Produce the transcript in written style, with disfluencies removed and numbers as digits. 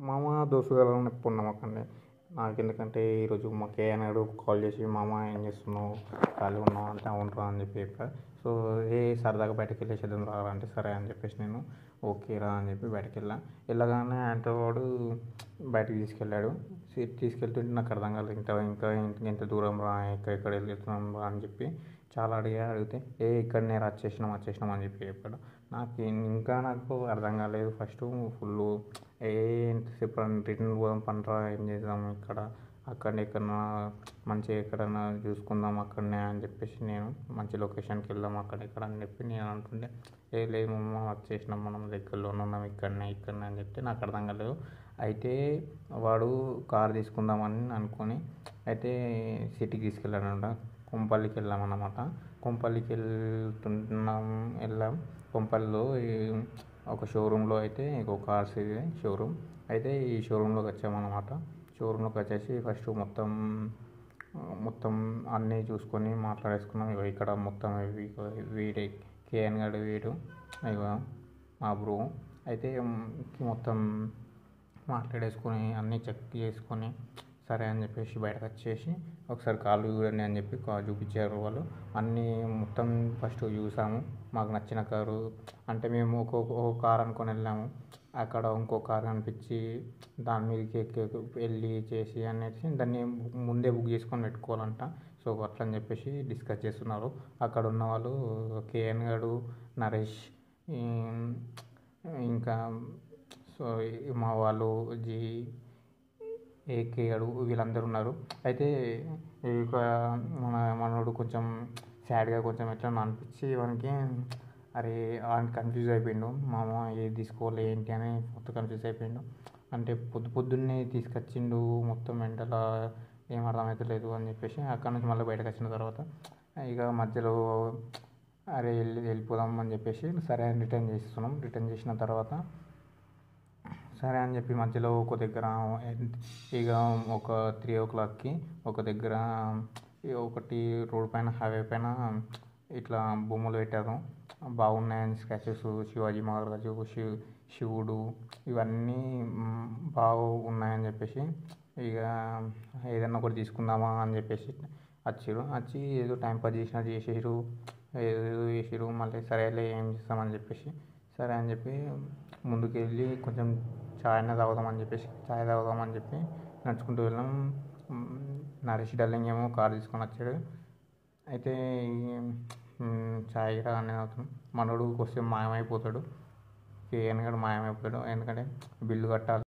మామ దోస్తుగాళ్ళని ఎప్పుడు నమ్మకండి. నాకెందుకంటే ఈరోజు మా కేఎన్ గాడు కాల్ చేసి మామ ఏం చేస్తున్నావు, ఖాళీగా ఉన్నావు అంటే అవునురా అని చెప్పి చెప్పా. సో సరదాగా బయటకు వెళ్ళేసేద్దాం రా అంటే సరే అని చెప్పేసి నేను ఓకే రా అని చెప్పి బయటకు వెళ్ళగానే ఆయనతో వాడు బయటకు తీసుకెళ్ళాడు. తీసుకెళ్తుంటే నాకు అర్థం కాలేదు, ఇంకా ఎంత దూరం రా, ఎక్కడ వెళ్తున్నాం రా అని చెప్పి చాలా అడిగితే ఇక్కడనే రా వచ్చేసినాం అని చెప్పి చెప్పాడు. నాకు అర్థం కాలేదు ఫస్ట్ ఫుల్. ఎంతసేపు రిటర్న్ పోదాం పండ్రా, ఏం చేద్దాం ఇక్కడ అక్కడనే ఎక్కడన్నా మంచిగా ఎక్కడన్నా చూసుకుందాం అక్కడనే అని చెప్పేసి నేను మంచి లొకేషన్కి వెళ్దాం అక్కడ అని చెప్పి నేను అంటుండే. లేదు మామ వచ్చేసినాం, మనం దగ్గరలోనే ఉన్నాం ఇక్కడనే అని చెప్తే నాకు అర్థం కాలేదు. అయితే వాడు కార్ తీసుకుందామని అనుకొని అయితే సిటీకి తీసుకెళ్ళాడంట. కొంపల్లికి వెళ్ళామన్నమాట. కొంపల్లికి వెళ్ళాం. కొంపల్లిలో ఒక షోరూంలో అయితే ఇంకో కార్స్ ఇది షోరూమ్ అయితే ఈ షోరూంలోకి వచ్చామన్నమాట. షోరూంలోకి వచ్చేసి ఫస్ట్ మొత్తం అన్నీ చూసుకొని మాట్లాడేసుకున్నాం. ఇక్కడ మొత్తం వీడే కేఎన్ గడు వీడు ఇక మా బ్రో అయితే మొత్తం మాట్లాడేసుకొని అన్నీ చెక్ చేసుకొని సరే అని చెప్పేసి బయటకు వచ్చేసి ఒకసారి కాళ్ళు చూడండి అని చెప్పి కారు చూపించారు వాళ్ళు. అన్నీ మొత్తం ఫస్ట్ చూసాము. మాకు నచ్చిన కారు అంటే మేము ఒక కారు అనుకొని వెళ్ళాము. అక్కడ ఇంకో కారు కనిపించి దాని మీదకి వెళ్ళి చేసి అనేసి దాన్ని ముందే బుక్ చేసుకొని పెట్టుకోవాలంట. సో అట్లా అని చెప్పేసి డిస్కస్ చేస్తున్నారు అక్కడ ఉన్న వాళ్ళు. కేఎన్ గడు, నరేష్, ఇంకా సో మా వాళ్ళు ఏకే గడు వీళ్ళందరూ ఉన్నారు. అయితే ఇక మనోడు కొంచెం సాడ్గా కొంచెం ఎట్లా అనిపించి వానికి అరే వానికి కన్ఫ్యూజ్ అయిపోయిండు. మామ ఏది తీసుకోవాలి ఏంటి అని మొత్తం కన్ఫ్యూజ్ అయిపోయిండు. అంటే పొద్దున్నే తీసుకొచ్చిండు మొత్తం ఎండల ఏం అర్థమవుతలేదు అని చెప్పేసి అక్కడ నుంచి మళ్ళీ బయటకు వచ్చిన తర్వాత ఇక మధ్యలో అరే వెళ్ళిపోదాం అని చెప్పేసి సరే అని రిటర్న్ చేసిన తర్వాత సరే అని చెప్పి మధ్యలో ఒక దగ్గర ఇక ఒక 3 o'clockకి ఒక దగ్గర ఒకటి రోడ్ పైన హైవే పైన ఇట్లా బొమ్మలు పెట్టారు. బాగున్నాయని స్కెచెస్ శివాజీ మహారాజు, శివుడు ఇవన్నీ బాగున్నాయని చెప్పేసి ఇక ఏదన్నా ఒకటి తీసుకుందామా అని చెప్పేసి వచ్చి ఏదో టైంపాస్ చేసిరు ఏదో చేసిరు. మళ్ళీ సరేలే ఏం చేస్తామని చెప్పేసి సరే అని చెప్పి ముందుకు వెళ్ళి కొంచెం చాయ్ తాగుదామని చెప్పి నడుచుకుంటూ వెళ్ళాం. నరేష్ డల్లింగ్ ఏమో కార్ తీసుకొని వచ్చాడు. అయితే చాయ్ కూడా అన్నీ తాగుతాం. మనోడు కొంచెం మాయమైపోతాడు. కేఎన్ గడు మాయమైపోతాడు ఎందుకంటే బిల్లు కట్టాలి.